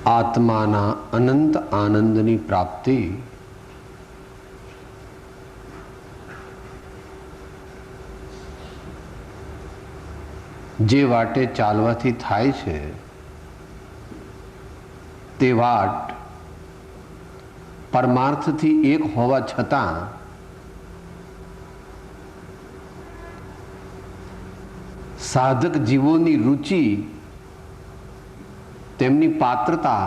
આત્માના અનંત આનંદની પ્રાપ્તિ જે વાટે ચાલવાથી થાય છે તે વાટ પરમાર્થથી એક હોવા છતાં સાધક જીવોની રુચિ, તેમની પાત્રતા,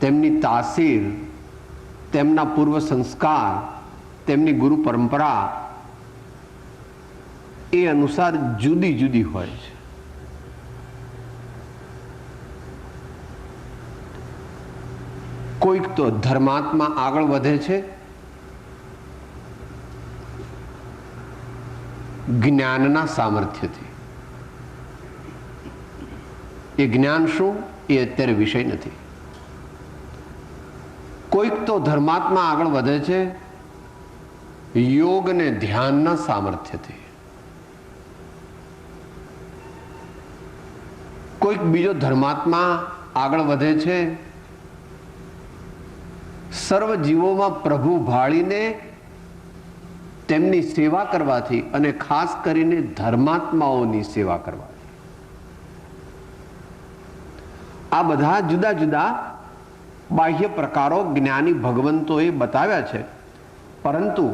તેમની તાસીર, તેમના પૂર્વ સંસ્કાર, તેમની ગુરુ પરંપરા એ અનુસાર જુદી જુદી હોય છે. કોઈક તો ધર્માત્મા આગળ વધે છે જ્ઞાનના સામર્થ્યથી. એ જ્ઞાન શું એ અત્યારે વિષય નથી. કોઈક તો ધર્માત્મા આગળ વધે છે યોગ અને ધ્યાનના સામર્થ્યથી. કોઈક બીજો ધર્માત્મા આગળ વધે છે સર્વ જીવોમાં પ્રભુ ભાળીને તેમની સેવા કરવાથી અને ખાસ કરીને ધર્માત્માઓની સેવા કરવાથી. આ બધા જુદા જુદા બાહ્ય પ્રકારો જ્ઞાની ભગવંતોએ બતાવ્યા છે. પરંતુ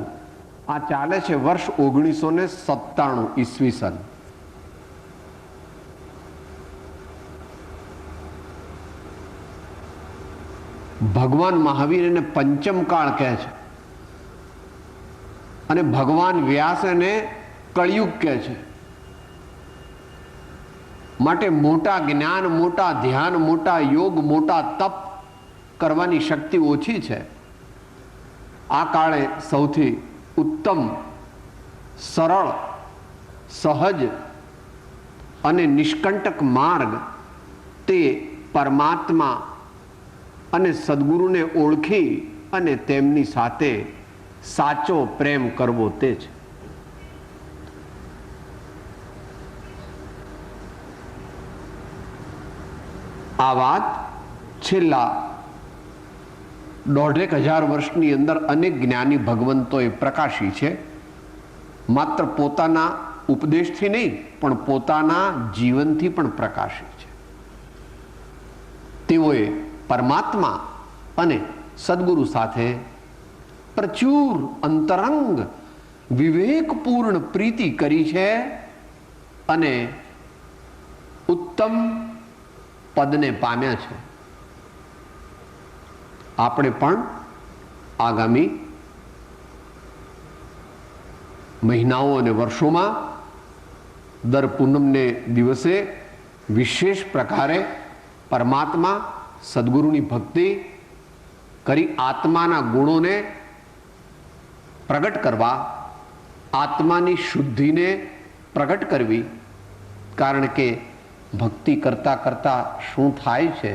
આ ચાલે છે વર્ષ 1997 ઈસવીસન. ભગવાન મહાવીર એને પંચમ કાળ કહે છે અને ભગવાન વ્યાસ એને કળિયુગ કહે છે. માટે મોટા જ્ઞાન, મોટા ધ્યાન, મોટા યોગ, મોટા તપ કરવાની શક્તિ ઓછી છે. આ કાળે સૌથી ઉત્તમ, સરળ, સહજ અને નિષ્કંટક માર્ગ તે પરમાત્મા અને સદગુરુને ઓળખી અને તેમની સાથે સાચો પ્રેમ કરવો તે છે. આ વાત છેલ્લા 1,500 વર્ષની અંદર અનેક જ્ઞાની ભગવંતોએ પ્રકાશી છે. માત્ર પોતાના ઉપદેશથી નહીં પણ પોતાના જીવનથી પણ પ્રકાશી છે. તેઓએ પરમાત્મા અને સદગુરુ સાથે પ્રચુર અંતરંગ વિવેકપૂર્ણ પ્રીતિ કરી છે અને ઉત્તમ પદને પામ્યા છે. આપણે પણ આગામી મહિનાઓ અને વર્ષોમાં દર પૂનમને દિવસે વિશેષ પ્રકારે પરમાત્મા સદગુરુની ભક્તિ કરી આત્માના ગુણોને પ્રગટ કરવા, આત્માની શુદ્ધિને પ્રગટ કરવી. કારણ કે ભક્તિ કરતા કરતા શું થાય છે?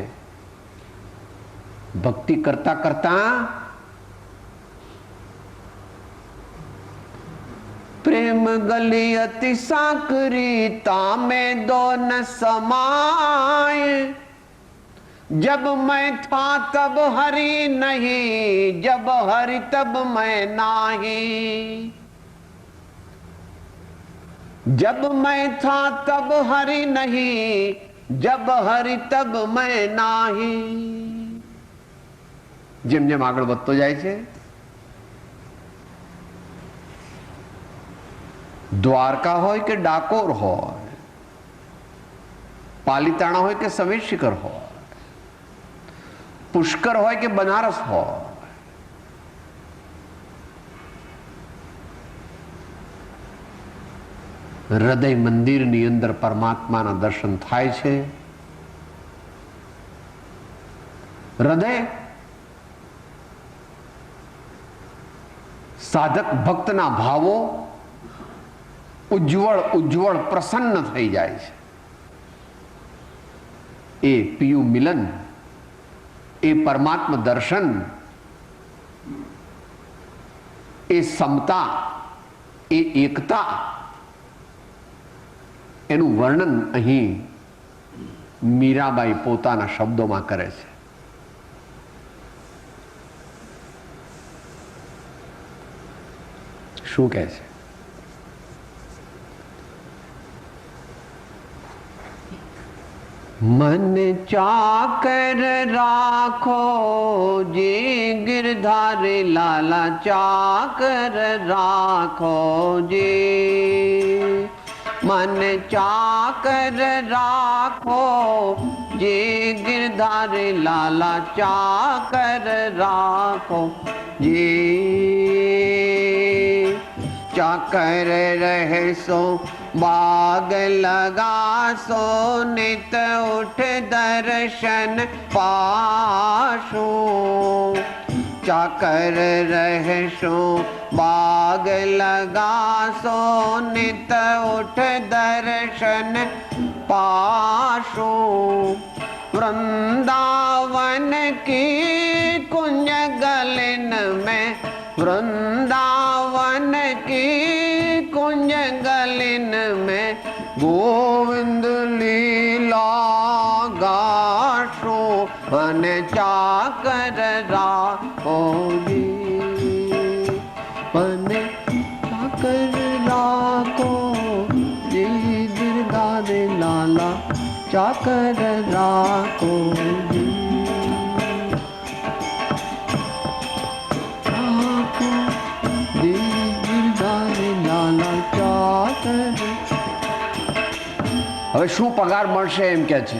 ભક્તિ કરતા કરતા પ્રેમ ગલી અતિ સાકરી તામે દો ન સમાય. जब मैं था तब हरि नहीं, जब हरि तब मैं नाही. जब मैं था तब हरि नहीं, जब हरि तब मैं नाही. જેમ જેમ આગળ વધતો જાય છે દ્વારકા હોય કે ડાકોર હોય, પાલિતાણા હોય કે સમેશિખર હોય, પુષ્કર હોય કે બનારસ હોય, હૃદય મંદિરની અંદર પરમાત્માના દર્શન થાય છે. હૃદય સાધક ભક્તના ભાવો ઉજ્જવળ ઉજ્જવળ પ્રસન્ન થઈ જાય છે. એ પિયુ મિલન, એ પરમાત્મા દર્શન, એ સમતા, એ એકતા, એનું વર્ણન અહીં મીરાબાઈ પોતાના શબ્દોમાં કરે છે. શું કહે છે? मन चाकर राखो जी गिरधारी लाला चाकर राखो जी, मन चाकर राखो जी गिरधारी लाला चाकर राखो जी, चाकर रहे सो बाग लगा सो नित उठ दर्शन पाशो, चाकर रहे सो बाग लगा सो नित उठ दर्शन पाशो, वृंदावन की कुंज गलन में, वृंदावन की कुंज गलिन में गोविंद लीला गाशो, मन चाकर राखो जी, मन चाकर राखो जी गिरधारी लाला चाकर राखो जी, હવે શું પગાર મળશે એમ કે છે?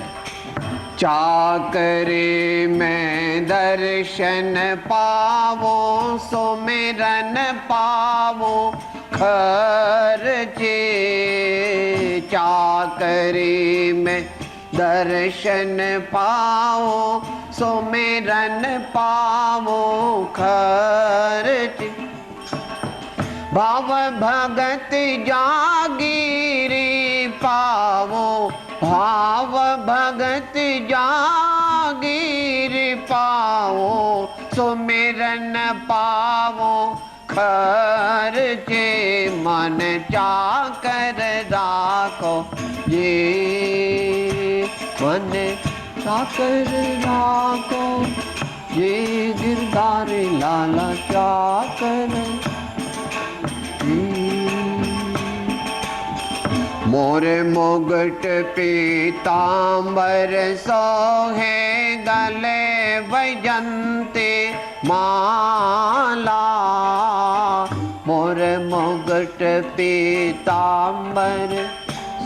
ચાકરી મેં દર્શન પાવો, સુમિરન પાવો ખર્ચે, ચાકરી મેં દર્શન પાવો, સુમિરન પાવો ખર્ચે, भाव भगत जागीरी पावो, भाव भगत जागीरी पावो, सुमिरन पावो खर्चे, मन चाकर राखो जी, मन चाकर राखो जी गिरधारी लाला चाकर, मोर मुगट पीतांबर सोहे गले वैजंती माला, मोर मुगट पीतांबर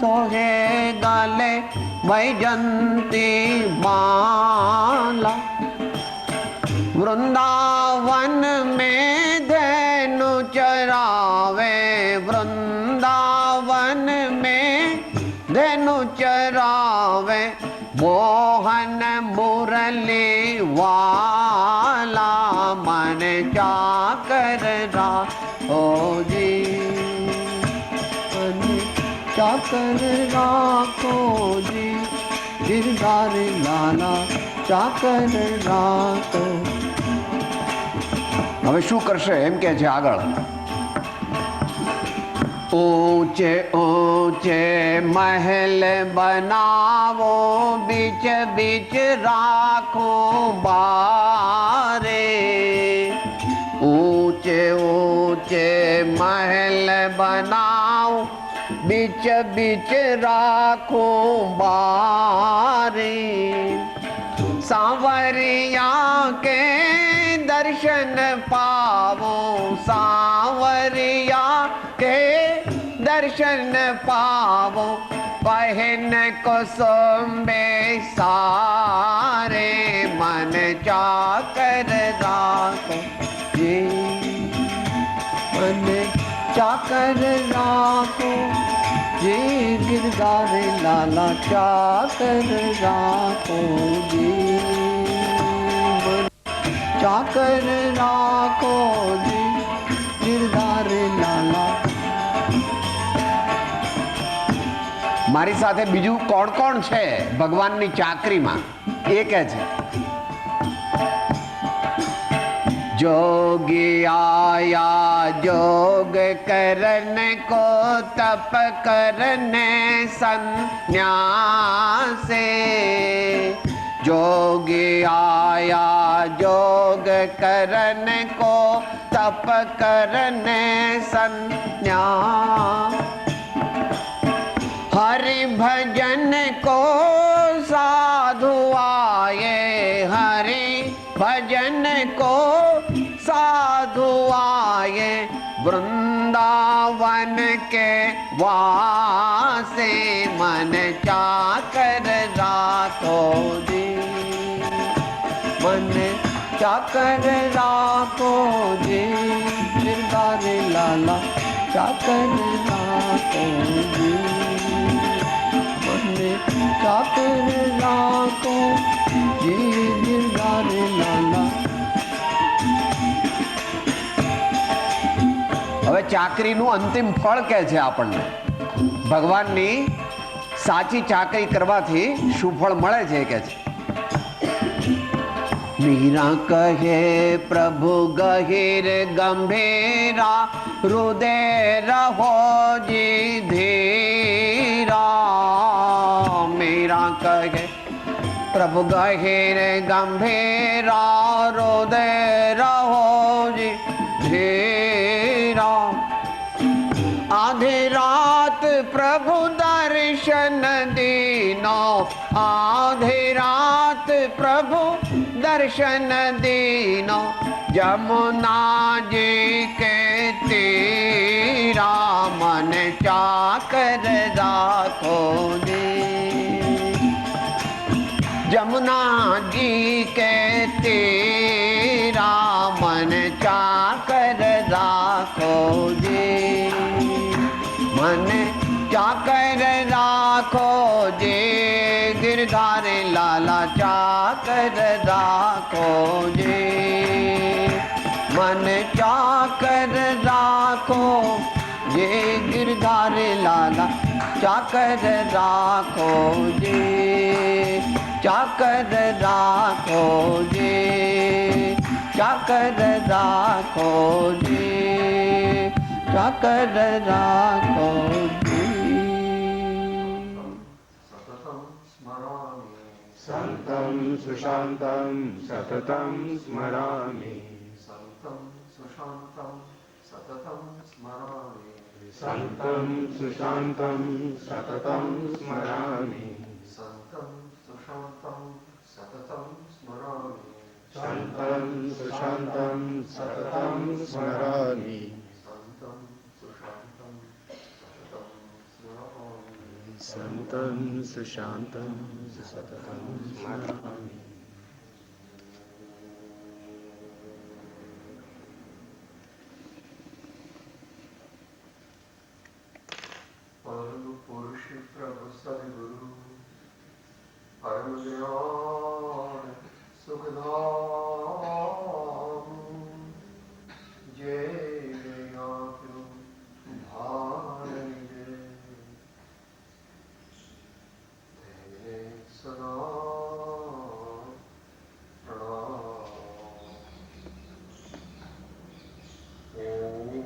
सोहे गले वैजंती माला, वृंदावन में धेनु चरावे, वृंदावन में धेनु चरावे, मोहन मुरली वाला, मन चाकर राखो जी, मन चाकर राखो जी गिरधारी लाला चाकर राखो. હવે શું કરશે એમ કે છે આગળ? ऊंचे ऊंचे महल बनावो, बीच बीच राखो बारे, ऊंचे ऊंचे महल बनाओ, बीच बीच राखो बारे, सांवरिया के दर्शन पावो, सांवरिया के दर्शन पावो, पहन कुसुम्बे सारे, मन चाकर राखो जी, मन चाकर राखो जी गिरधारी लाला चाकर राखो जी, मन चाकर राखो जी गिरधारी लाला મારી સાથે બીજું કોણ કોણ છે ભગવાનની ચાકરીમાં એ કહે છે, जोगी आया जोग करने को तप करने सन्यासे, जोगी आया जोग करने को तप करने सन्यास, हरि भजन को साधु आए, हरि भजन को साधु आए, वृंदावन के वासे मन चाकर राखो जी, मन चाकर राखो जी, गिरधारी लाला चाकर राखो जी, मन चाकर राखो जी, गिरधारी लाला। હવે ચાકરીનું અંતિમ ફળ કે છે આપણને, ભગવાનની સાચી ચાકરી કરવાથી શું ફળ મળે છે કે છે, मीरा कहे प्रभु गहिर गंभीरा, हृदय रहो जी धीरा, मीरा कहे प्रभु गहिर गंभीरा, हृदय रहो जी धीरा, आधी रात प्रभु दर्शन दीनो, आधी रात प्रभु दर्शन दीनो, जमुना जी के तीरा, मन चाकर राखो जी, जमुना जी के तीरा, मन चाकर राखो जी, मन चाकर राखो जी, गिरधारी लाला चाकर राखो जी, मन चाकर राखो जी, गिरधारी लाला चाकर राखो जी, चाकर राखो जी, चाकर राखो जी, चाकर राखो जी। संतं सुशांतं सततं स्मरामि, संतं सुशांतं सततं स्मरामि, संतं सुशांतं सततं स्मरामि, संतं सुशांतं सततं स्मरामि, संतं सुशांतं सततं स्मरामि, संतं सुशांतं सततं स्मरामि, संतं सुशांतं सततं स्मरामि। परम पुरुष प्रभु सद्गुरु, परम ज्ञान सुखधाम, जय जय आप्यो भारंगे, तेरे सदा प्रणाम। ओम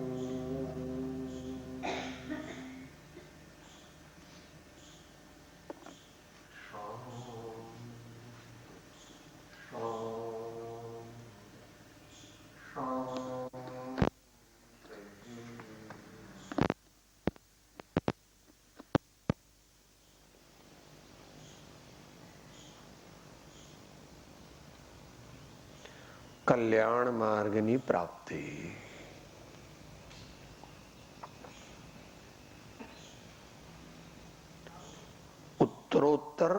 કલ્યાણ માર્ગની પ્રાપ્તિ, ઉત્તરોત્તર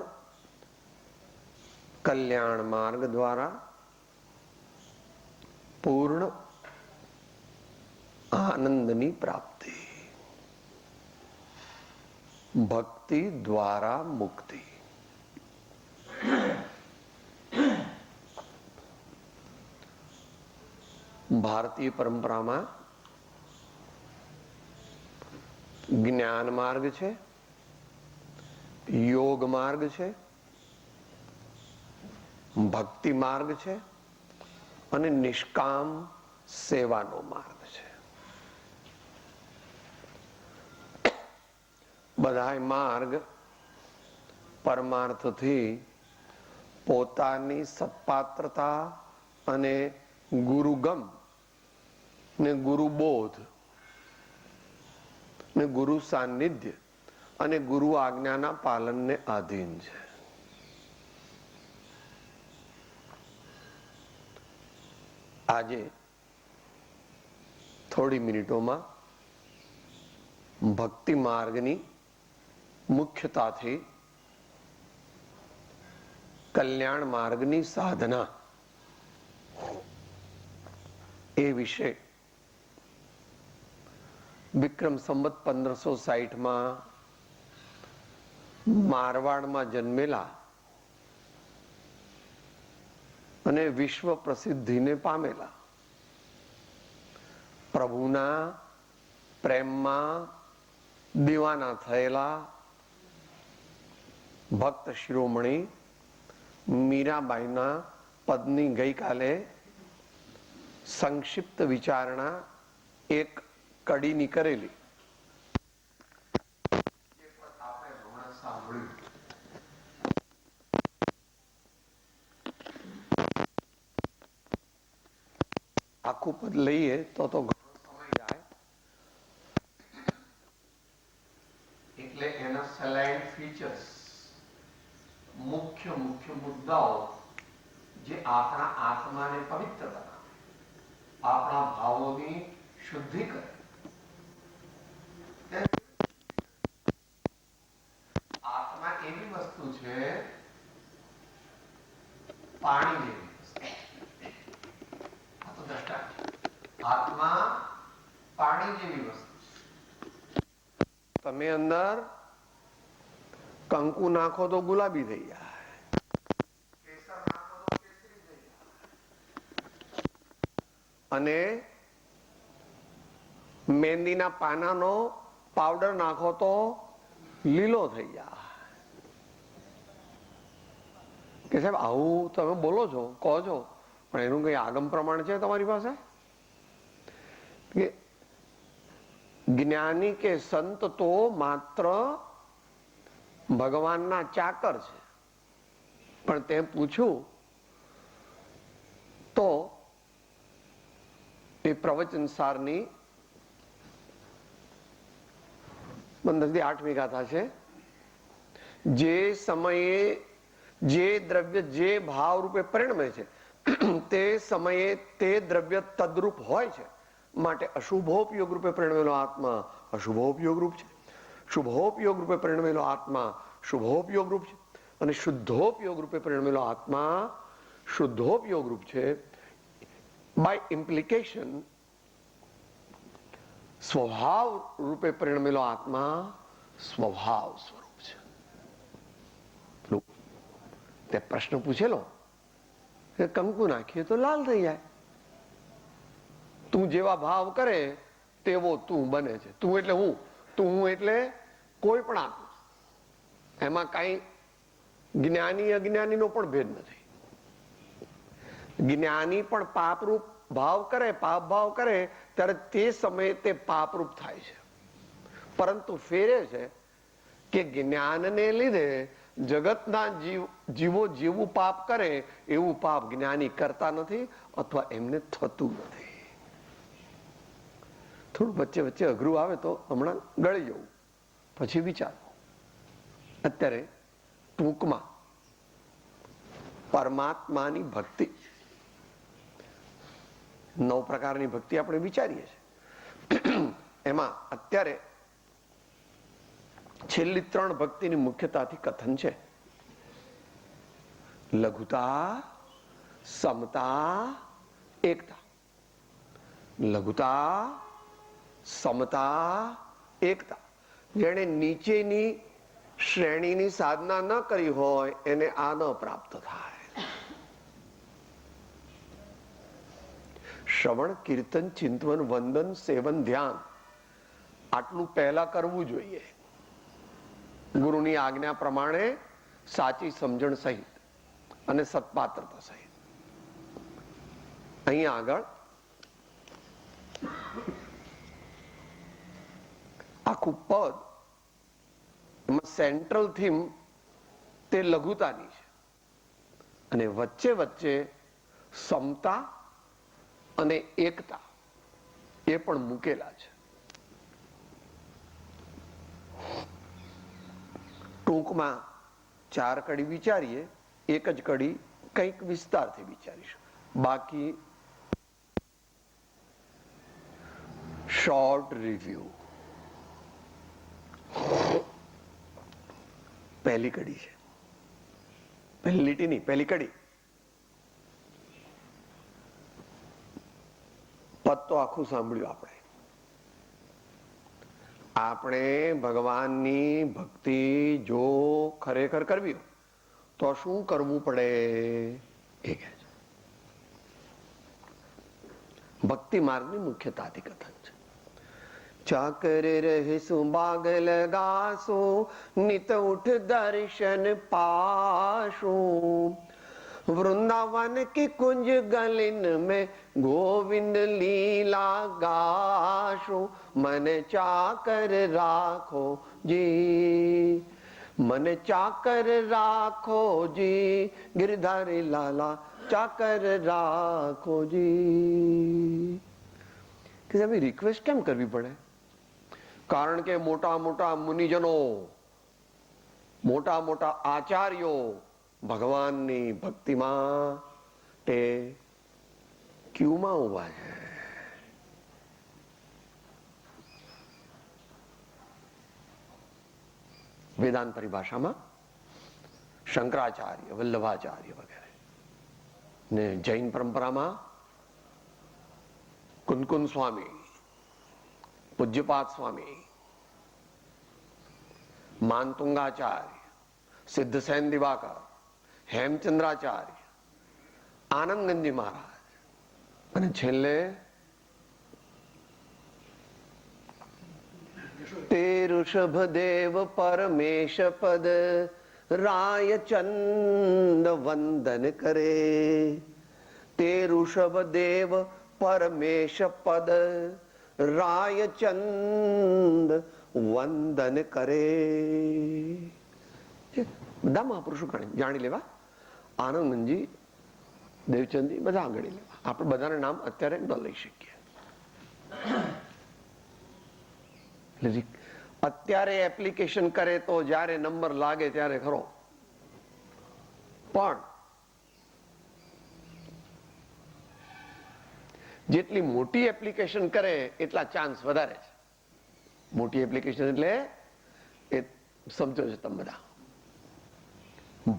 કલ્યાણ માર્ગ દ્વારા પૂર્ણ આનંદની પ્રાપ્તિ, ભક્તિ દ્વારા મુક્તિ. ભારતીય પરંપરામાં જ્ઞાન માર્ગ છે યોગ માર્ગ છે, ભક્તિ માર્ગ છે અને નિષ્કામ સેવાનો માર્ગ છે. બધાય માર્ગ પરમાર્થથી પોતાની સત્પાત્રતા અને ગુરુગમ ને ગુરુબોધ ને ગુરુ સાનિધ્ય અને ગુરુ આજ્ઞાના પાલનને આધીન છે. આજે થોડી મિનિટોમાં ભક્તિ માર્ગની મુખ્યતાથી કલ્યાણ માર્ગની સાધના એ વિશે વિક્રમ સંવત 1560 મારવાડમાં જન્મેલા અને વિશ્વ પ્રસિદ્ધિને પામેલા પ્રભુના પ્રેમમાં દીવાના થયેલા ભક્ત શિરોમણી મીરાબાઈના પદની ગઈકાલે સંક્ષિપ્ત વિચારણા એક કડીની કરેલી. આખું પદ લઈએ તો ઘણો સમય જાય, એટલે એના સેલાઇડ ફીચર્સ, મુખ્ય મુદ્દાઓ જે આપણા આત્માને પવિત્ર બનાવે, આપણા ભાવોની શુદ્ધિ કરે. આત્મા એવી વસ્તુ છે પાણી જેવી વસ્તુ. આ તો દ્રષ્ટાંત છે. આત્મા પાણી જેવી વસ્તુ છે. તમે અંદર કંકુ નાખો તો ગુલાબી થઈ જાય, કેસર નાખો તો કેસરી થઈ જાય, અને મહેંદીના પાનાનો પાવડર નાખો તો લીલો થઈ જાય. કે સાહેબ આવું તમે બોલો છો, કહો છો, પણ એનું કઈ આગમ પ્રમાણ છે તમારી પાસે? કે જ્ઞાની કે સંત તો માત્ર ભગવાનના ચાકર છે. પણ તે પૂછ્યું તો એ પ્રવચન સારની 15થી 8મી ગાથા છે. જે સમયે જે દ્રવ્ય જે ભાવ રૂપે પરિણમે છે તે સમયે તે દ્રવ્ય તદ્રૂપ હોય છે. માટે અશુભોપયોગ રૂપે પરિણમેલો આત્મા અશુભોપયોગ રૂપ છે, શુભોપયોગ રૂપે પરિણમેલો આત્મા શુભોપયોગ રૂપ છે, અને શુદ્ધોપયોગ રૂપે પરિણમેલો આત્મા શુદ્ધોપયોગ રૂપ છે. બાય ઇમ્પ્લિકેશન સ્વભાવ રૂપે પરિણમેલો આત્મા સ્વભાવ સ્વરૂપ છે. તે પ્રશ્ન પૂછેલો કે કંકુ નાખીએ તો લાલ થઈ જાય. તું જેવા ભાવ કરે તેવો તું બને છે. તું એટલે હું, તું હું એટલે કોઈ પણ આત્મા. એમાં કઈ જ્ઞાની અજ્ઞાનીનો પણ ભેદ નથી. જ્ઞાની પણ પાપરૂપ ભાવ કરે, પાપ ભાવ કરે ત્યારે તે સમયે તે પાપરૂપ થાય છે. પરંતુ ફેરે છે કે જ્ઞાનને લીધે જગતના જીવો જેવું પાપ કરે એવું પાપ જ્ઞાની કરતા નથી અથવા એમને થતું નથી. થોડું વચ્ચે વચ્ચે અઘરું આવે તો હમણાં ગળી જવું, પછી વિચારો. અત્યારે ટૂંકમાં પરમાત્માની ભક્તિ, 9 પ્રકારની ભક્તિ આપણે વિચારીએ છીએ. એમાં અત્યારે છેલ્લી 3 ભક્તિની મુખ્યતાથી કથન છે. લઘુતા, સમતા, એકતા. લઘુતા, સમતા, એકતા. જેણે નીચેની શ્રેણીની સાધના ન કરી હોય એને આ ન પ્રાપ્ત થાય. શ્રવણ, કીર્તન, ચિંતન, વંદન, સેવન, ધ્યાન આટલું પહેલા કરવું જોઈએ. ગુરુની આજ્ઞા પ્રમાણે સાચી સમજણ સહિત અને સત્પાત્રતા સહિત. અહીંયા આગળ આખું પદ એમાં સેન્ટ્રલ થીમ તે લઘુતાની છે અને વચ્ચે વચ્ચે સમતા અને એકતા એ પણ મૂકેલા છે. ટૂંકમાં 4 કડી વિચારીએ, એક જ કડી કંઈક વિસ્તારથી વિચારીશું. બાકી શોર્ટ રિવ્યુ. પહેલી કડી છે, પહેલી લીટી નહીં, પહેલી કડી. પદ તો આખું સાંભળ્યું આપણે ભગવાનની ભક્તિ જો ખરેખર કરવી હોય તો શું કરવું પડે એ કહે છે. ભક્તિ માર્ગની મુખ્યતાથી કથન છે. ચાકર રહીશું બાગ લગાશું, નિત ઉઠ દર્શન પાશું. वृंदावन की कुंज गलिन में गोविंद लीला गाशो. मन चाकर राखो जी, मन चाकर राखो जी, गिरधारी लाला चाकर રાખો જી. કે હવે રિક્વેસ્ટ કેમ કરવી પડે? કારણ કે મોટા મોટા મુનિજનો, મોટા મોટા આચાર્યો ભગવાનની ભક્તિમાં તે ક્યુમાં ઉભા છે. વેદાંત પરિભાષામાં શંકરાચાર્ય, વલ્લભાચાર્ય વગેરે ને જૈન પરંપરામાં કુનકુન સ્વામી, પૂજ્યપાદ સ્વામી, માનતુંગાચાર્ય, સિદ્ધસેન દિવાકર, હેમચંદ્રાચાર્ય, આનંદગંજી મહારાજ અને છેલ્લે તે ઋષભદેવ પરમેશ પદ રાય ચંદ વંદન કરે. તે ઋષભદેવ પરમેશ પદ રાય ચંદ વંદન કરે. બધા મહાપુરુષો જાણી લેવા, આનંદજી, દેવચંદજી બધા આગળ લેવા. આપણે બધાના નામ અત્યારે ન લઈ શકીએ. અત્યારે એપ્લિકેશન કરે તો જ્યારે નંબર લાગે ત્યારે ખરો, પણ જેટલી મોટી એપ્લિકેશન કરે એટલા ચાન્સ વધારે છે. મોટી એપ્લિકેશન એટલે એ સમજો છો તમે બધા.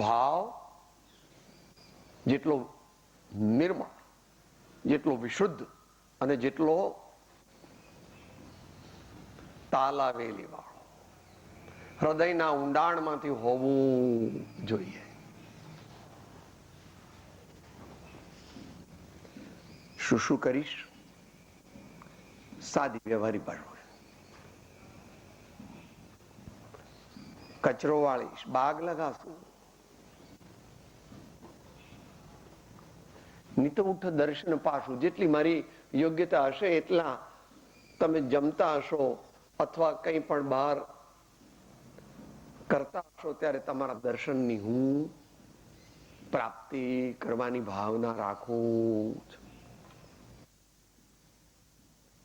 ભાવ જેટલો નિર્મળ, જેટલો વિશુદ્ધ અને જેટલો તાલાવેલી વાળો હૃદયના ઊંડાણમાંથી હોવું જોઈએ. શું શું કરીશ? સાદી વ્યવહારી ભાષા. કચરો વાળીશ, બાગ લગાવશું, નિત ઉઠ દર્શન પાશું. જેટલી મારી યોગ્યતા હશે એટલા તમે જમતા હશો અથવા કંઈ પણ બહાર કરતા હશો ત્યારે તમારા દર્શનની હું પ્રાપ્તિ કરવાની ભાવના રાખું છું.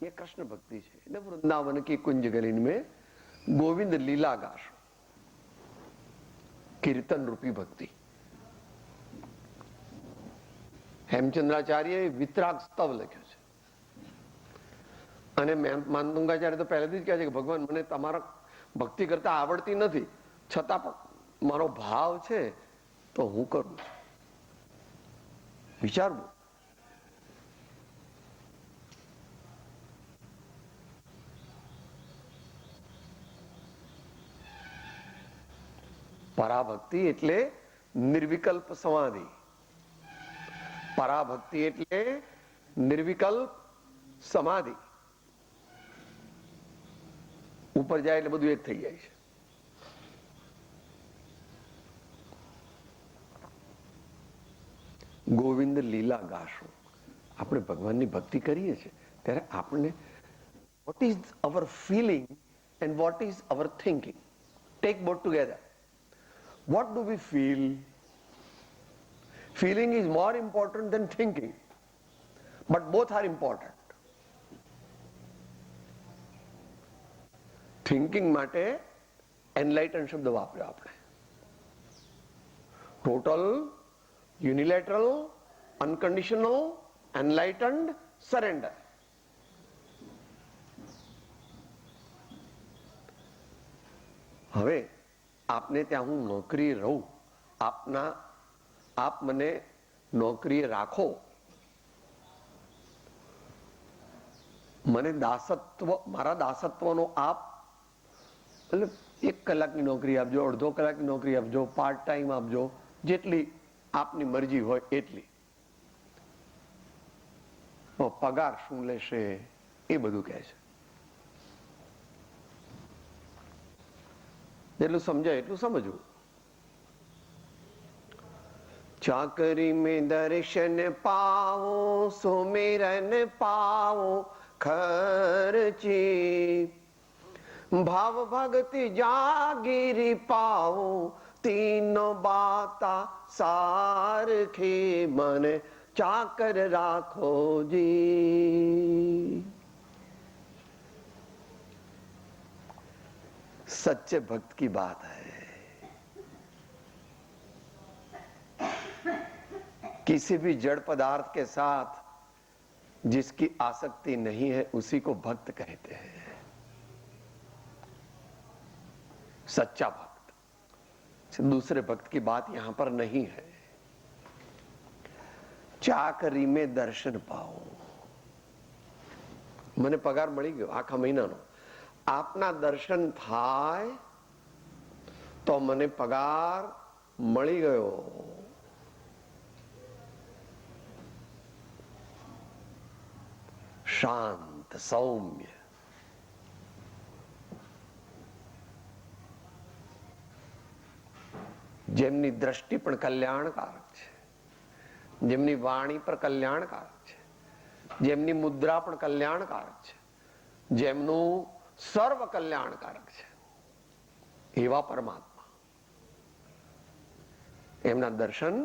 ये कृष्ण भक्ति है. એટલે વૃંદાવન की कुंज गलिन में गोविंद लीला गाशो, कीर्तन रूपी भक्ति. હેમચંદ્રાચાર્ય વિતરાગ સ્તવ લખ્યો છે અને માનતુંગાચાર્ય તો પહેલેથી જ કહે છે કે ભગવાન મને તમારા ભક્તિ કરતા આવડતી નથી, છતાં પણ મારો ભાવ છે તો હું કરું છું. વિચારવું. પરાભક્તિ એટલે નિર્વિકલ્પ સમાધિ. પરાભક્તિ એટલે નિર્વિકલ્પ સમાધિ. ઉપર જાય એટલે બધું એક થઈ જાય છે. ગોવિંદ લીલા ગાશું. આપણે ભગવાનની ભક્તિ કરીએ છીએ ત્યારે આપણને what is our feeling and what is our thinking? Take both together. What do we feel? Feeling is more important than thinking, but both are important. Thinking માટે enlightened શબ્દ વાપર્યો આપણે. Total, unilateral, unconditional, enlightened, surrender. હવે આપને ત્યાં હું નોકરી રહું, આપ મને નોકરીએ રાખો, મને દાસત્વ, મારા દાસત્વનો આપ, એટલે 1 કલાકની નોકરી આપજો, અડધો કલાકની નોકરી આપજો, પાર્ટ ટાઈમ આપજો, જેટલી આપની મરજી હોય એટલી. પગાર શું લેશે એ બધું કહે છે. જેટલું સમજાય એટલું સમજવું. ચાકરી में दर्शन पाओ, सुमिरन पाओ खर्ची, भाव भक्ति जागीरी पाओ, तीनों बाता सारखी, मन चाकर राखो जी. सच्चे भक्त की बात है. किसी भी जड़ पदार्थ के साथ जिसकी आसक्ति नहीं है उसी को भक्त कहते हैं. सच्चा भक्त. दूसरे भक्त की बात यहां पर नहीं है. ચાકરી में દર્શન પાઓ. મને પગાર મળી ગયો આખા મહિનાનો, આપના દર્શન થાય તો મને પગાર મળી ગયો. શાંત, સૌમ્ય. જેમની દ્રષ્ટિ પણ કલ્યાણકારક છે, જેમની વાણી પર કલ્યાણકારક છે, જેમની મુદ્રા પણ કલ્યાણકારક છે, જેમનું સર્વ કલ્યાણકારક છે, એવા પરમાત્મા. એમના દર્શન,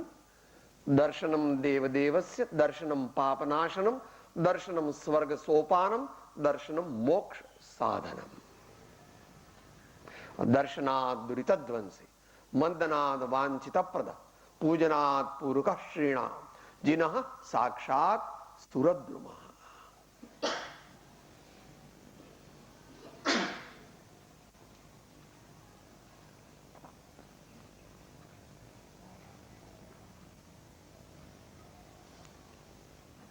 દર્શનમ દેવદેવસ્ય, દર્શનમ પાપનાશનમ, દર્શનમ સ્વર્ગ સોપાનમ, દર્શનમ મોક્ષ સાધનમ. દર્શનાદ દુરિતધ્વંસી, મંદનાદ વાંછિતપ્રદ, પૂજનાદ પૂરક શ્રીણામ, જીનઃ સાક્ષાત સુરદ્રુમઃ.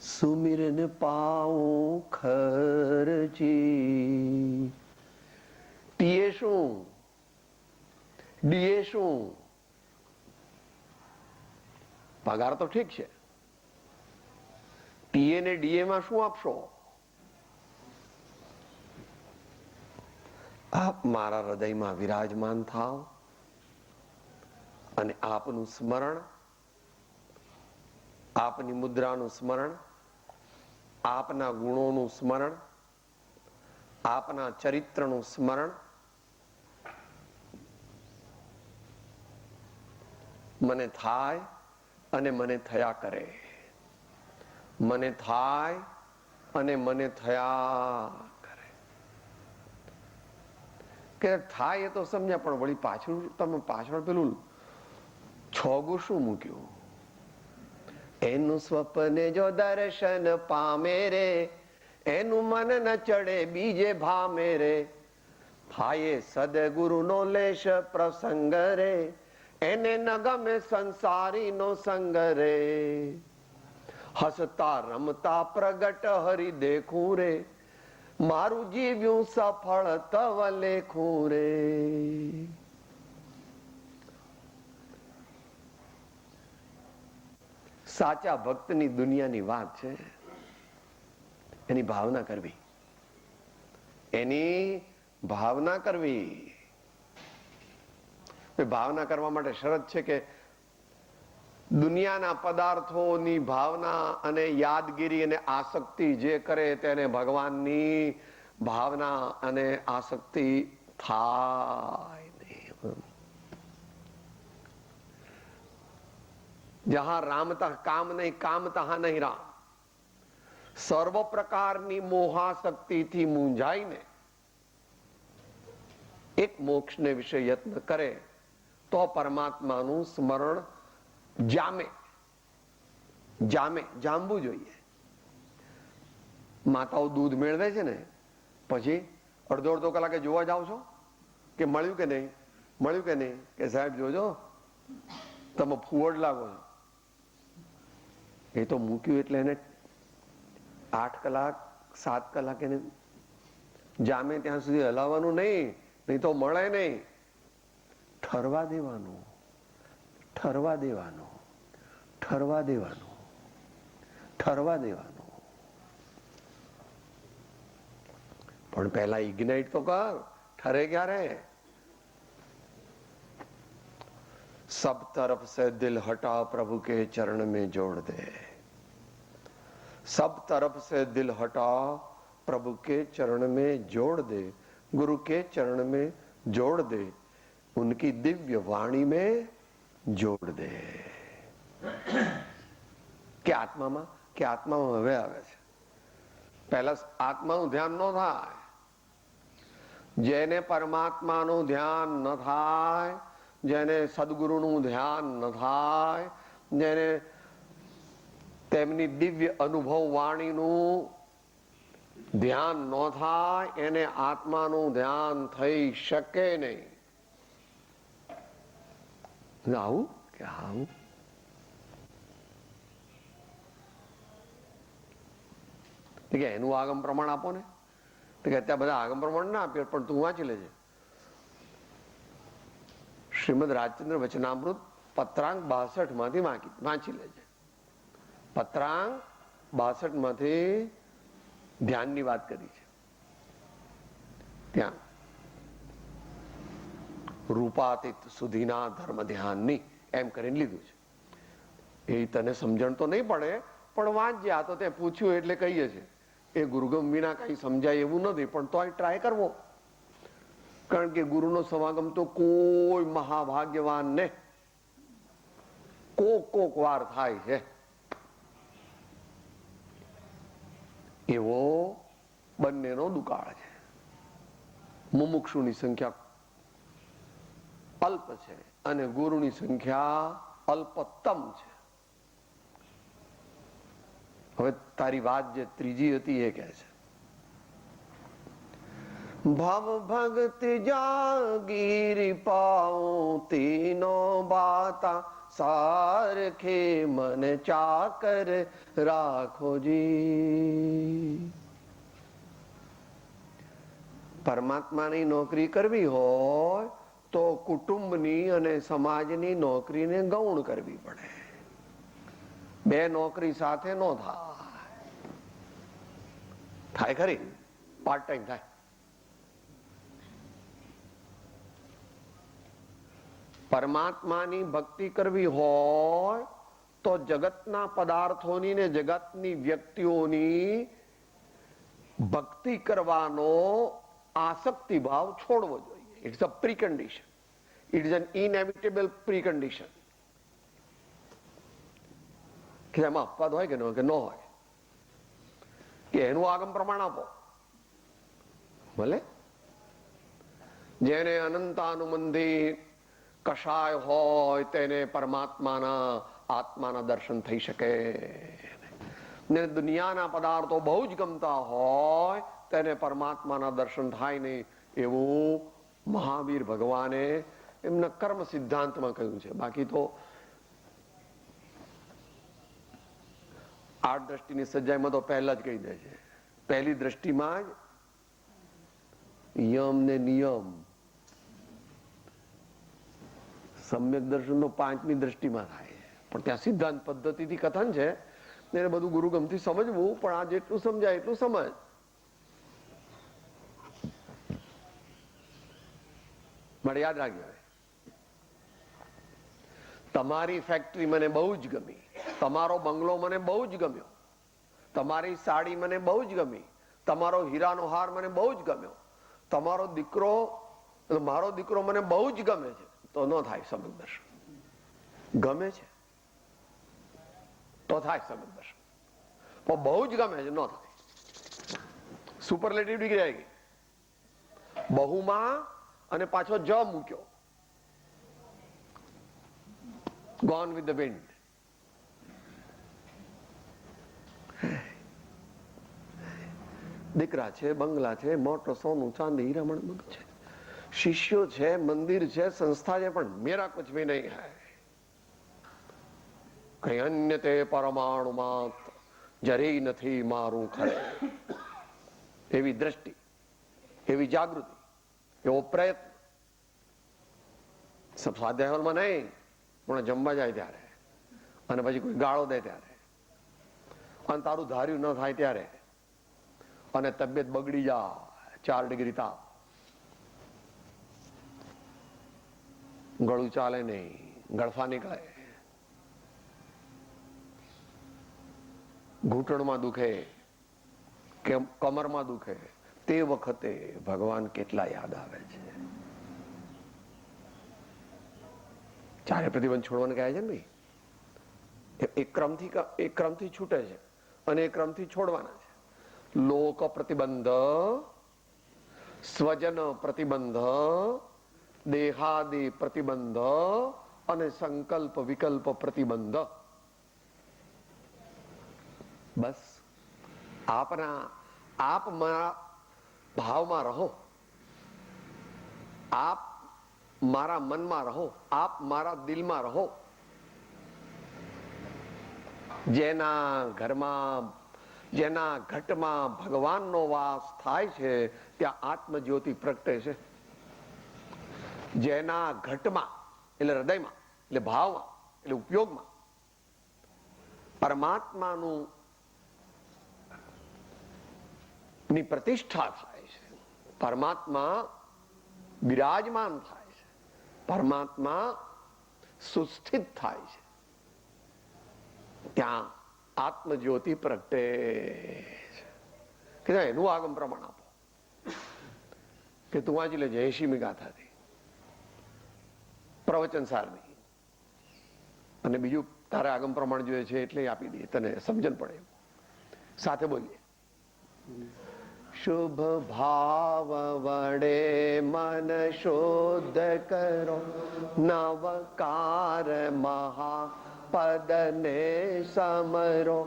સુમિરન પાઉ ખર્ચી. ટીએ શું, ડીએ શું? પગાર તો ઠીક છે, ટીએ ને ડીએ માં શું આપશો? આપ મારા હૃદયમાં વિરાજમાન થાવ અને આપનું સ્મરણ, આપની મુદ્રાનું સ્મરણ, આપના ગુણોનું સ્મરણ, આપના ચરિત્રનું સ્મરણ મને થાય અને મને થયા કરે. મને થાય અને મને થયા કરે. કે થાય એ તો સમજ્યા, પણ વળી પાછળ તમે પાછળ પેલું છોગું શું મૂક્યું? એનું સ્વપ્ને જો દર્શન પામે રે, એનું મન ન ચડે બીજે ભામે રે. થાય સદગુરુ નો લેશ પ્રસંગ રે, એને ન ગમે સંસારી નો સંગ રે. હસતા રમતા પ્રગટ હરી દેખું રે, મારું જીવ્યું સફળ તવ લેખું રે. સાચા ભક્તની દુનિયાની વાત છે, એની ભાવના કરવી, એની ભાવના કરવી. ભાવના કરવા માટે શરત છે કે દુનિયાના પદાર્થોની ભાવના અને યાદગીરી અને આસક્તિ જે કરે તેને ભગવાનની ભાવના અને આસક્તિ થાય નહીં. જહાં રામતા કામ નહીં, કામ તહાં નહીં રામ. સર્વ પ્રકારની મોહાશક્તિથી મૂંઝાઈને એક મોક્ષને વિશે યત્ન કરે તો પરમાત્માનું સ્મરણ જામવું જોઈએ. માતાઓ દૂધ મેળવે છે ને પછી અડધો કલાકે જોવા જાવ છો કે મળ્યું કે નહીં, મળ્યું કે નહીં, કે સાહેબ જોજો તમે ફુવડ લાગો છો. એ તો મૂક્યું એટલે એને 8 કલાક 7 કલાક એને જામે ત્યાં સુધી હલાવવાનું નહીં, નહીં તો મળે નહીં. ઠરવા દેવાનું, ઠરવા દેવાનું, ઠરવા દેવાનું, ઠરવા દેવાનું. પણ પહેલા ઇગ્નાઇટ તો કર. ઠરે ક્યારે? सब तरफ से दिल हटा प्रभु के चरण में जोड़ दे. सब तरफ से दिल हटा प्रभु के चरण में जोड़ दे. गुरु के चरण में जोड़ दे. उनकी दिव्य वाणी में जोड़ दे. કે આત્મામાં હવે આવે છે. પહેલા આત્માનું ધ્યાન ન થાય. જેને પરમાત્માનું ધ્યાન ન થાય, જેને સદગુરુનું ધ્યાન ન થાય, જેને તેમની દિવ્ય અનુભવ વાણીનું ધ્યાન ન થાય, એને આત્માનું ધ્યાન થઈ શકે નહીં. આવું કે આવું એનું આગમ પ્રમાણ આપો ને. કે અત્યારે બધા આગમ પ્રમાણ ના આપ્યો પણ તું વાંચી લેજે. શ્રીમદ રાજચંદ્ર વચનામૃત પત્રાંક 62 માંથી વાંચી લેજે. પત્રાંક 62 માંથી ધ્યાનની વાત કરી છે. ત્યાં રૂપાતીત સુધીના ધર્મ ધ્યાનની એમ કરીને લીધું છે. એ તને સમજણ તો નહીં પડે પણ વાંચજે. આ તો તે પૂછ્યું એટલે કહીએ છે. એ ગુરુગમ વિના કઈ સમજાય એવું નથી, પણ તોય ટ્રાય કરવો. કારણ કે ગુરુનો સમાગમ તો કોઈ મહાભાગ્યવાન ને કોક વાર થાય છે. એવો બંનેનો દુકાળ છે. મુમુક્ષુની સંખ્યા અલ્પ છે અને ગુરુની સંખ્યા અલ્પતમ છે. હવે તારી વાત જે ત્રીજી હતી એ કહે છે, ભવ ભક્તિ જાગીરી પાઉં તીનો બાતા સારખે મન ચાકર રાખોજી. પરમાત્માની નોકરી કરવી હોય તો કુટુંબની અને સમાજની નોકરીને ગૌણ કરવી પડે. બે નોકરી સાથે ન થાય ખરી, પાર્ટ ટાઈમ થાય. પરમાત્માની ભક્તિ કરવી હોય તો જગતના પદાર્થોની ને જગતની વ્યક્તિઓની ભક્તિ કરવાનો આસક્તિ ભાવ છોડવો જોઈએ. It's a precondition. It is an inevitable precondition. કે એમાં અપવાદ હોય કે ન હોય, કે એનું આગમ પ્રમાણ આપો ભલે. જેને અનંતાનુબંધી કશાય હોય તેને પરમાત્માના આત્માના દર્શન થઈ શકે. ને દુનિયાના પદાર્થો બહુ જ ગમતા હોય તેને પરમાત્માના દર્શન થાય નહીં. એવું મહાવીર ભગવાને એમના કર્મ સિદ્ધાંતમાં કહ્યું છે. બાકી તો 8 દ્રષ્ટિની સજાઈમાં તો પહેલા જ કહી દે છે. પહેલી દ્રષ્ટિમાં જ યમ ને નિયમ. સમ્યક દર્શન તો 5મી દ્રષ્ટિમાં થાય, પણ ત્યાં સિદ્ધાંત પદ્ધતિથી કથન છે. એને બધું ગુરુગમથી સમજવું, પણ આ જેટલું સમજાય એટલું સમજ. માટે યાદ રાખજો. તમારી ફેક્ટરી મને બહુ જ ગમી, તમારો બંગલો મને બહુ જ ગમ્યો, તમારી સાડી મને બહુ જ ગમી, તમારો હીરાનો હાર મને બહુ જ ગમ્યો, તમારો દીકરો મારો દીકરો મને બહુ જ ગમે છે, તો ન થાય સમ્યક દર્શન. ગમે છે તો થાય સમ્યક દર્શન, પણ બહુ જ ગમે છે ન થાય. સુપરલેટિવ ડિગ્રી આવી ગઈ બહુમાં, અને પાછો જ મૂક્યો, ગોન વિથ ધ વિન્ડ. દીકરા છે, બંગલા છે, મોટો, સોનું, ચાંદી, હીરામણ બધું છે, શિષ્યો છે, મંદિર છે, સંસ્થા છે, પણ મેરા કુછ ભી નહીં હૈ. કઈ અન્ય તે પરમાણુ માત્ર, જરી નથી મારું ખરે. એવી દ્રષ્ટિ, એવી જાગૃતિ, એવો પ્રયત્ન. સ્વાધ્યાયમાં નહીં, પણ જમવા જાય ત્યારે, અને પછી કોઈ ગાળો દે ત્યારે, અને તારું ધાર્યું ન થાય ત્યારે, અને તબિયત બગડી જાય, 4 ડિગ્રી તાપ, ગળું ચાલે નહીં, ગળફા નીકળે, ઘૂંટણમાં દુખે, કે કમરમાં દુખે, તે વખતે ભગવાન કેટલા યાદ આવે છે. ચારે પ્રતિબંધ છોડવાનું કહે છે ને ભાઈ, એક ક્રમથી છૂટે છે અને એક ક્રમથી છોડવાના છે. લોક પ્રતિબંધ, સ્વજન પ્રતિબંધ, દેહાદિ પ્રતિબંધ અને સંકલ્પ વિકલ્પ પ્રતિબંધ. બસ આપ મારા ભાવમાં રહો, આપ મારા મનમાં રહો, આપ મારા દિલમાં રહો. જેના ઘરમાં, જેના ઘટમાં ભગવાનનો વાસ થાય છે, ત્યાં આત્મજ્યોતિ પ્રગટે છે. જેના ઘટમાં એટલે હૃદયમાં, એટલે ભાવમાં, એટલે ઉપયોગમાં પરમાત્માનું ની પ્રતિષ્ઠા થાય છે, પરમાત્મા બિરાજમાન થાય છે, પરમાત્મા સુસ્થિત થાય છે, ત્યાં આત્મજ્યોતિ પ્રગટે છે. કે એનું આગમ પ્રમાણ આપો, કે તું વાંચી લેજે 80મી ગાથાથી પ્રવચન સારની, અને બીજું તારે આગમ પ્રમાણ જોઈએ છે એટલે આપી દઈએ, તને સમજણ પડે એવું. સાથે બોલીએ. શુભ ભાવ વડે મન શુદ્ધ કરો, નવકાર મહાપદને સમરો,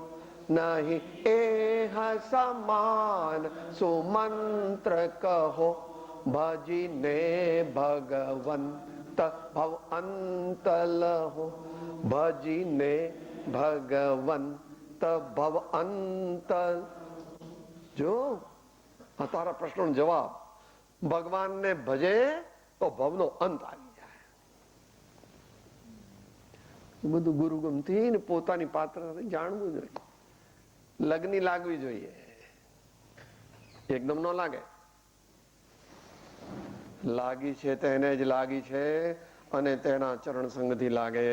નહીં એહ સમાન સુમંત્ર કહો, ભજીને ભગવંત ભવ અંત લહો, ભજીને ભગવંત ભવ અંત. જો આ તારા પ્રશ્નનો જવાબ, ભગવાનને ભજે તો ભવનો અંત આવી જાય. બધું ગુરુ ગમતી ને પોતાની પાત્ર જાણવું જોઈએ, લગ્ની લાગવી જોઈએ. એકદમ ન લાગે, લાગી છે તેને જ લાગી છે, અને તેના ચરણ સંગથી લાગે.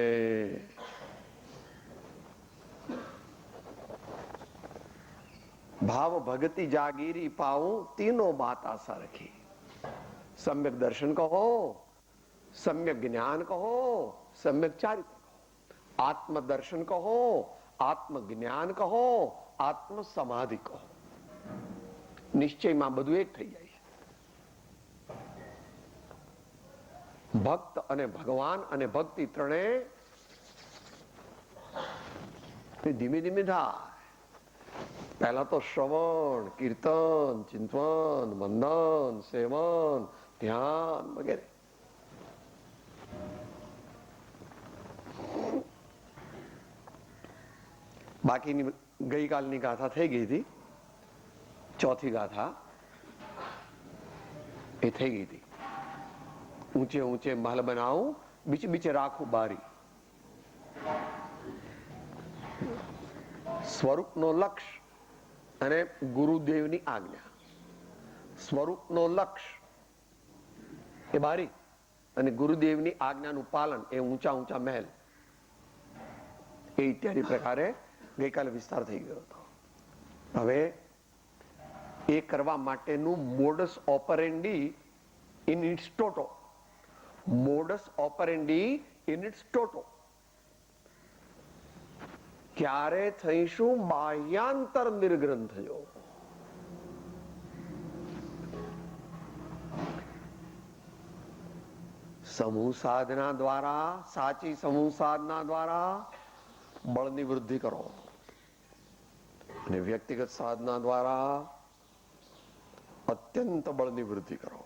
ભાવ ભગતિ જાગીરી પાઉં, તીનો બાતા સરખી. સમ્યક દર્શન કહો, સમ્યક જ્ઞાન કહો, સમ્યક ચારિત્ર કહો, આત્મ દર્શન કહો, આત્મ જ્ઞાન કહો, આત્મ સમાધિ કહો. નિશ્ચયમાં બધું એક થઈ જાય છે. ભક્ત અને ભગવાન અને ભક્તિ ત્રણેય ધીમે ધીમે થાય. પહેલા તો શ્રવણ, કીર્તન, ચિંતન, વંદન, સેવન, ધ્યાન વગેરે. બાકીની ગઈકાલની ગાથા થઈ ગઈ હતી, ચોથી ગાથા એ થઈ ગઈ હતી. ઊંચે ઊંચે મહલ બનાવું, બીચે બીચે રાખું બારી. સ્વરૂપનો લક્ષ અને ગુરુદેવની આજ્ઞા. સ્વરૂપનો લક્ષ એ બારી, અને ગુરુદેવની આજ્ઞાનું પાલન એ ઊંચા ઊંચા મહેલ. એ ઇત્યાદિ પ્રકારે ગઈકાલે વિસ્તાર થઈ ગયો હતો. હવે એ કરવા માટેનું modus operandi in its toto, modus operandi in its toto. ક્યારે થઈશું બાહ્યાંતર નિર્ગ્રંથજો. સમૂહ સાધના દ્વારા, સાચી સમૂહ સાધના દ્વારા બળની વૃદ્ધિ કરો અને વ્યક્તિગત સાધના દ્વારા અત્યંત બળની વૃદ્ધિ કરો.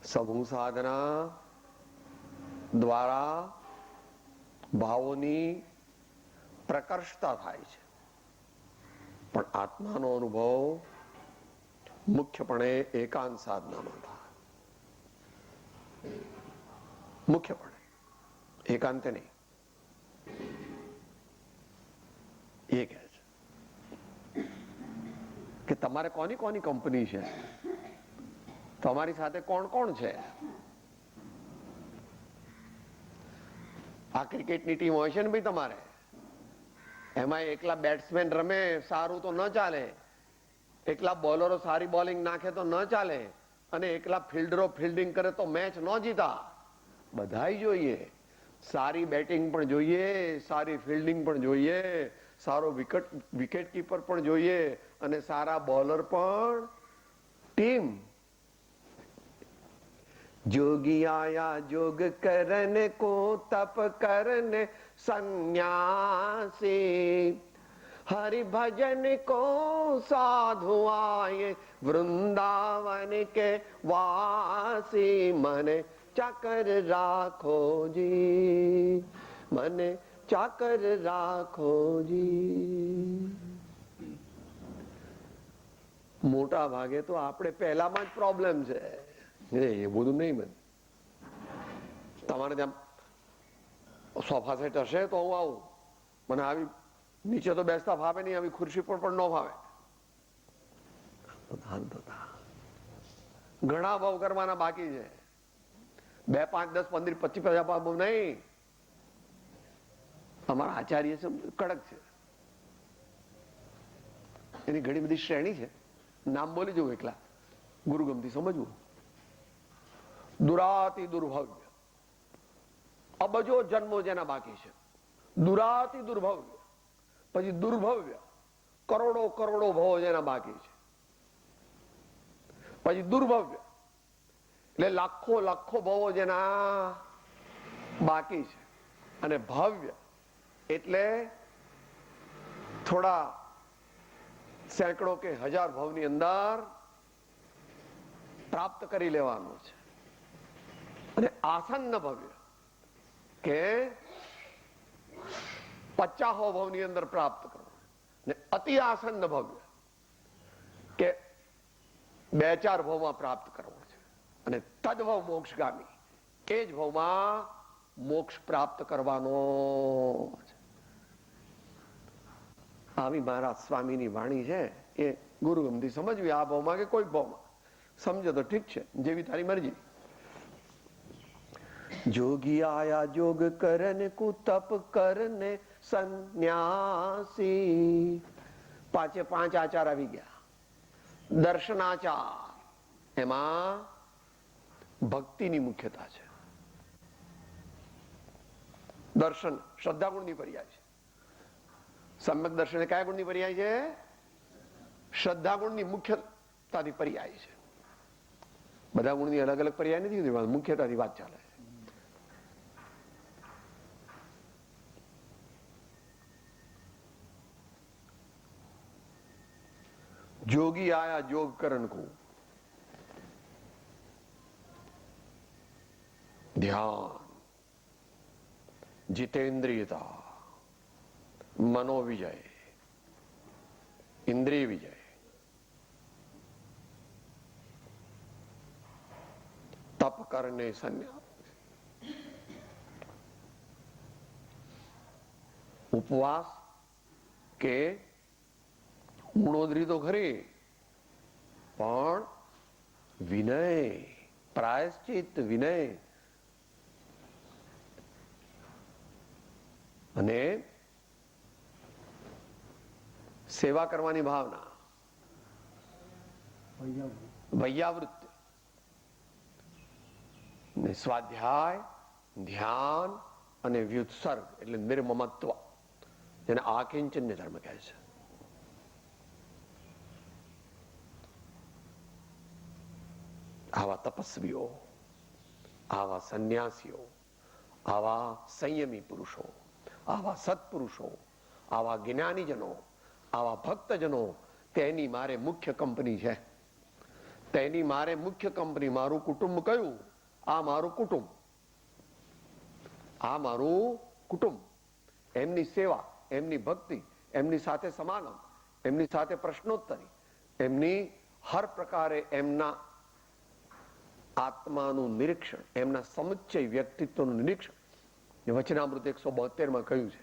સમૂહ સાધના દ્વારા ભાવોની પ્રકર્ષતા થાય છે, પણ આત્માનો અનુભવ મુખ્યપણે એકાંત સાધનામાં થાય. મુખ્યપણે એકાંતે નહીં. એ કહે છે કે તમારે કોની કોની કંપની છે, તમારી સાથે કોણ કોણ છે. આ ક્રિકેટની ટીમ હોય છે ને ભાઈ તમારે, એમાં એકલા બેટ્સમેન રમે સારું તો ન ચાલે, એકલા બોલરો સારી બોલિંગ નાખે તો ન ચાલે, અને એકલા ફિલ્ડરો ફિલ્ડિંગ કરે તો મેચ ન જીતા. બધાય જોઈએ. સારી બેટિંગ પણ જોઈએ, સારી ફિલ્ડિંગ પણ જોઈએ, સારો વિકેટ કીપર પણ જોઈએ, અને સારા બોલર પણ. ટીમ. જોગી આયા જોગ કરને કો તપ કરને સન્યાસી, हरि भजन को साधु आए वृंदावन के वासी, मने चाकर राखो जी, मने चाकर राखो जी. મોટા ભાગે તો આપણે પહેલામાં જ પ્રોબ્લેમ છે. એ બધું નહીં બને. તમારે ત્યાં સોફા સેટ હશે તો હું આવું. મને આવી નીચે તો બેસતા ફાવે નહીં, આવી ખુરશી પર પણ ન ફાવે. ઘણા ભાવ કરવાના બાકી છે. 2, 5, 10, 15, 25 ભાવ નહીં. અમારા આચાર્ય છે કડક છે, એની ઘણી બધી શ્રેણી છે. નામ બોલી જવું એકલા, ગુરુગમથી સમજવું. દુરાતિ દુર્ભવ્ય, અબજો જન્મો જેના બાકી છે. દુરાતિ દુર્ભવ્ય, પછી દુર્ભવ્ય, કરોડો કરોડો ભવો જેના બાકી છે. પછી દુર્ભવ્ય એટલે લાખો લાખો ભવો જેના બાકી છે. અને ભવ્ય એટલે થોડા સેંકડો કે હજાર ભવની અંદર પ્રાપ્ત કરી લેવાનું છે. અને આસન્ન ભવ્ય કે 50 ભવની અંદર પ્રાપ્ત કરવું. ને અતિ આસન્ન ભવ્ય કે 2-4 ભવમાં પ્રાપ્ત કરવો છે. અને તદભવ મોક્ષગામી, એ જ ભવમાં મોક્ષ પ્રાપ્ત કરવાનો છે. આવી મહારાજ સ્વામીની વાણી છે, એ ગુરુગમથી સમજવી. આ ભાવમાં કે કોઈ ભાવમાં સમજો તો ઠીક છે, જેવી તારી મરજી. જોગી આયા જોગ કરને કુ તપ કરને સન્યાસી. 5 આચાર આવી ગયા. દર્શનાચાર, એમાં ભક્તિની મુખ્યતા છે. દર્શન શ્રદ્ધા ગુણની પર્યાય છે. સમ્યક દર્શન કયા ગુણની પર્યાય છે? શ્રદ્ધા ગુણની મુખ્યતાથી પર્યાય છે. બધા ગુણની અલગ અલગ પર્યાય નથી, મુખ્યતાથી વાત ચાલે છે. જોગી આયા જોગ કરન કો, ધ્યાન, जितेंद्रियता, मनोविजय, इंद्रिय विजय, तप करने संन्यास, उपवास के ઉણોદરી તો ખરી, પણ વિનય, પ્રાયશ્ચિત, વિનય. અને સેવા કરવાની ભાવના, વૈયાવૃત્તિ, ને સ્વાધ્યાય, ધ્યાન અને વ્યુત્સર્ગ એટલે નિર્મમત્વ, જેને આકિંચન્ય ધર્મ કહે છે. આવા તપસ્વીઓ, આવા સંન્યાસીઓ, આવા સંયમી પુરુષો, આવા સત્પુરુષો, આવા જ્ઞાનીજનો, આવા ભક્તજનો, તેની મારે મુખ્ય કંપની છે. તેની મારે મુખ્ય કંપની. મારું કુટુંબ કયું? આ મારું કુટુંબ, આ મારું કુટુંબ. એમની સેવા, એમની ભક્તિ, એમની સાથે સમાગમ, એમની સાથે પ્રશ્નોત્તરી, એમની હર પ્રકારે એમના આત્માનું નિરીક્ષણ, એમના સમુચ્ચય વ્યક્તિત્વનું નિરીક્ષણ વચનામૃત 172 કહ્યું છે.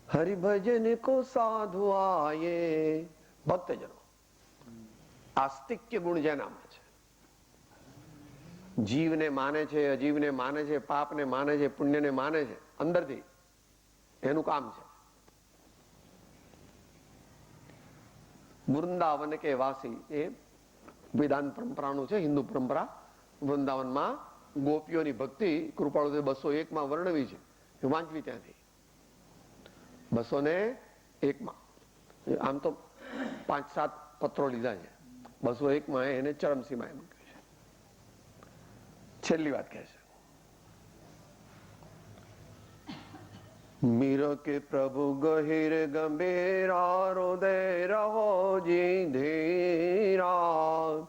હરિભજન કો સાધુ આયે. ભક્તજનો, આસ્તિક્ય ગુણ જેનામાં છે, જીવને માને છે, અજીવને માને છે, પાપને માને છે, પુણ્યને માને છે, અંદરથી એનું કામ છે. વૃંદાવન કે વાસી એ વેદાંત પરંપરાનું છે, હિન્દુ પરંપરા. વૃંદાવનમાં ગોપીઓની ભક્તિ કૃપાળુ 201 વર્ણવી છે. વાંચવી ત્યાંથી 201. આમ તો 5-7 પત્રો લીધા છે. 201 એને ચરમસીમા એમ કહે છે. છેલ્લી વાત કહે છે, મીર કે પ્રભુ ગહીર ગંભીરા હૃદય રહો જી ધીરા.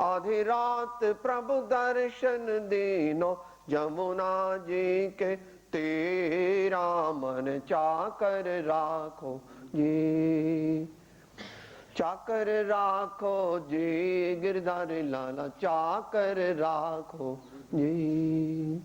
આધી રાત પ્રભુ દર્શન દીનો જમુના જી કે તેરા. મન ચાકર રાખો જી, ચાકર રાખો જી. ગિરધારી લાલા ચાકર રાખો જી.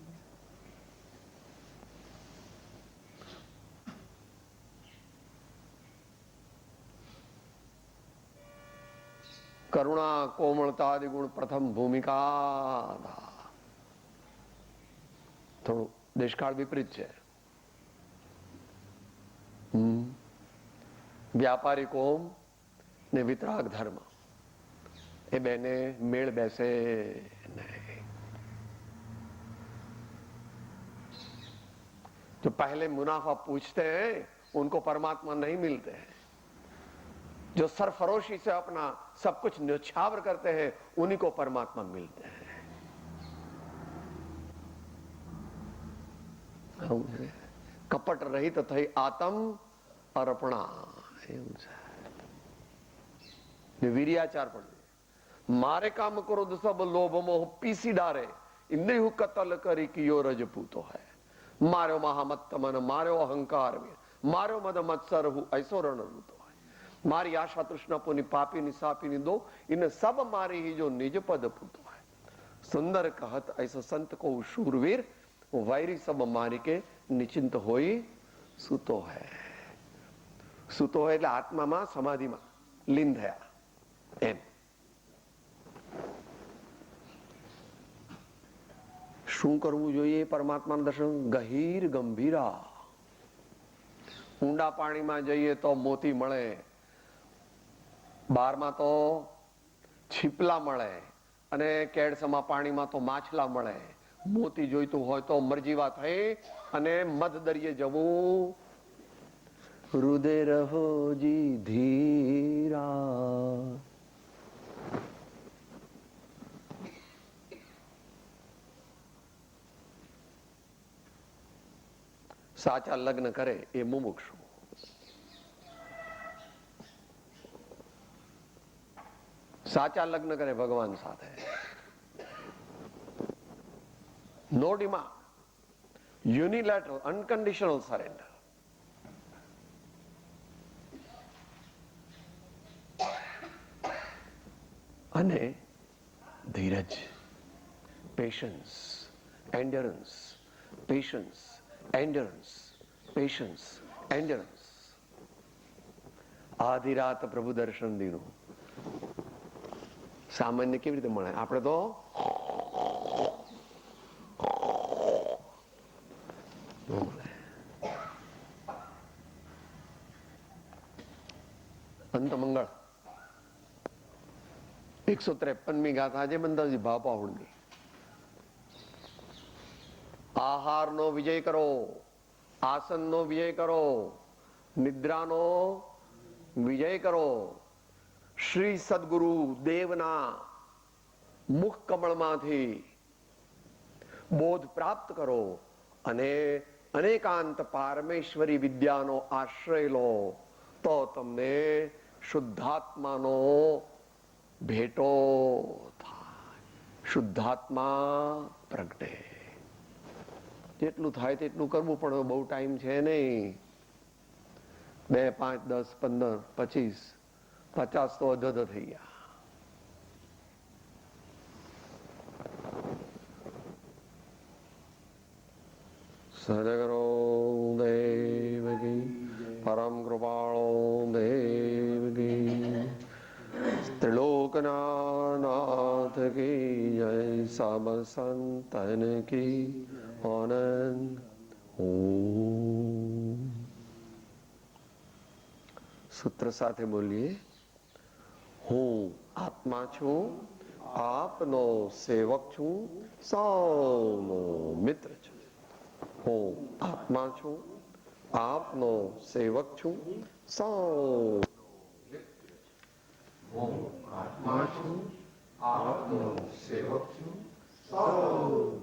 કરુણા કોમળતા આદિ ગુણ પ્રથમ ભૂમિકા. થોડું દેશકાળ વિપરીત છે. વ્યાપારી કોમ ને વિતરાગ ધર્મ એ બેને મેળ બેસે નહીં. जो पहले मुनाफा पूछते हैं उनको परमात्मा नहीं मिलते हैं. जो सरफरोशी से अपना सब कुछ न्यौछावर करते हैं उन्हीं को परमात्मा मिलते हैं. કપટ રહિત થઈ આતમ અર્પણા. એવું છે વીર્યાચાર પણ. મારે કામ ક્રોધ સબ લોભ મોહ પીસી ડારે. ઇન્દ્રિય કતલ કરી કિયો રજપૂતો હૈ. માર્યો મહામત્ત મન, માર્યો અહંકાર, માર્યો મદ મત્સર હું ऐसो रण रूतो है. मारी आशा तृष्णा पुनि पापी नि सापी नि दो, इन सब मारी ही जो निज पद पूतो है. सुंदर कहत ऐसा संत को शूरवीर, वैरी सब मारी के निचिंत होई सुतो है. સુતો હોય એટલે આત્મામાં સમાધિમાં લીન થયા એમ. શું કરવું જોઈએ પરમાત્માના દર્શન? ગહીર ગંભીરા. ઊંડા પાણીમાં જઈએ તો મોતી મળે, બારમાં તો છીપલા મળે, અને કેડસમાં પાણીમાં તો માછલા મળે. મોતી જોઈતું હોય તો મરજીવા થઈ અને મધ દરિયે જવું. હૃદય રહો જી ધીરા. સાચા લગ્ન કરે એ મુમુક્ષુ. સાચા લગ્ન કરે ભગવાન સાથે. નો ડિમાન્ડ, યુનિલેટરલ અનકન્ડિશનલ સરેન્ડર. અને ધીરજ, પેશન્સ, એન્ડરન્સ, પેશન્સ, એન્ડરન્સ, પેશન્સ, એન્ડરન્સ. આધી રાત પ્રભુ દર્શન દીનું સામાન્ય કેવી રીતે મળે? આપણે તો ન મળે. અંતમંગળ 153મી ગાથા છે બંધાજી ભાપાવડની. આહારનો વિજય કરો, આસનનો વિજય કરો, નિદ્રાનો વિજય કરો. શ્રી સદગુરુ દેવના મુખ કમળમાંથી બોધ પ્રાપ્ત કરો અને અનેકાંત પારમેશ્વરી વિદ્યાનો આશ્રય લો, તો તમને શુદ્ધાત્માનો ભેટો થાય, શુદ્ધાત્મા પ્રગટે. જેટલું થાય તેટલું કરવું, પણ બહુ ટાઈમ છે નહીં. 2, 5, 10, 15, 25, 50 તો અધધ થઈ ગયા. સદગુરુ દેવ કી, પરમ કૃપાળો દેવ કી, ત્રિલોકના નાથ કી જય, સબ સંતન કી આનંદ. ઓમ. સૂત્ર સાથે બોલીએ. હું આત્મા છું, આપનો સેવક છું, સૌનો મિત્ર છું. હું આત્મા છું, આપનો સેવક છું, સૌ. હું આત્મા છું, આપનો સેવક છું, સૌ